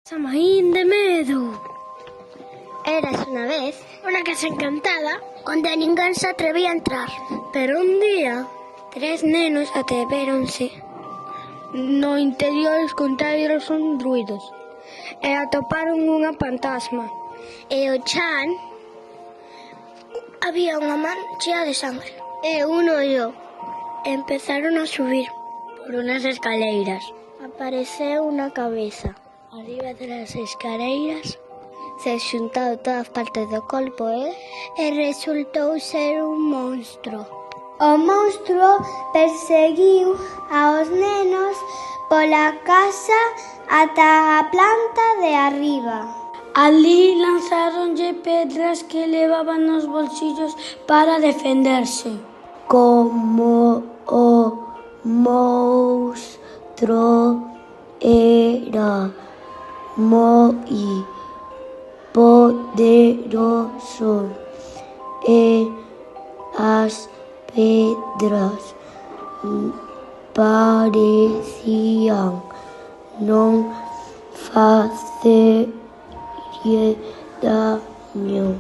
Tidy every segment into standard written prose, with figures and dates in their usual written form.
Samaín de medo. Érase unha vez Unha casa encantada, onde ninguén se atrevía a entrar. pero un día, 3 nenos atrevéronse no interior escoitaron uns ruidos e atoparon unha fantasma. e o chan había unha man chea de sangre. E un ollo. Empezaron a subir por unas escaleiras. Apareceu unha cabeza. Arriba das escaleiras Se xuntou todas partes do corpo e resultou ser un monstro. O monstro perseguiu aos nenos pola casa ata a planta de arriba. Ali lanzáronlle pedras que levaban nos bolsillos para defenderse. Como o monstro era moi poderoso e as pedras parecían non facerlle daño.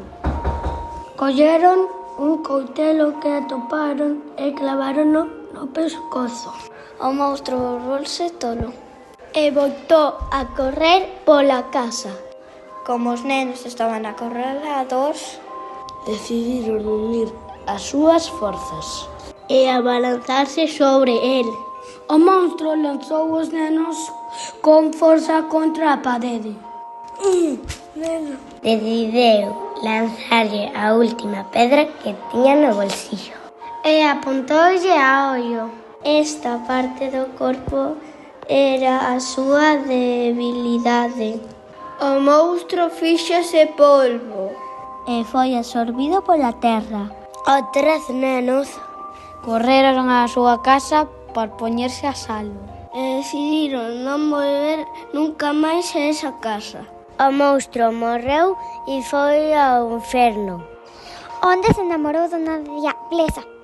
Colleron un coutelo que atoparon e clavárono no pescozo. O monstro volvouse tolo e botou a correr pola casa. Como os nenos estaban acorralados, Decidiron unir as súas forzas e abalanzarse sobre el. O monstro lanzou os nenos con forza contra a parede. Decidiu lanzarlle a última pedra que tiña no bolsillo e apuntoulle a ollo. Esta parte do corpo era a súa debilidade. O monstro fíxose polvo e foi absorbido pola terra. Os 3 nenos Correron á súa casa para poñerse a salvo. e decidiron non volver nunca máis a esa casa. O monstro morreu e foi ao inferno, onde se enamorou dunha diablesa.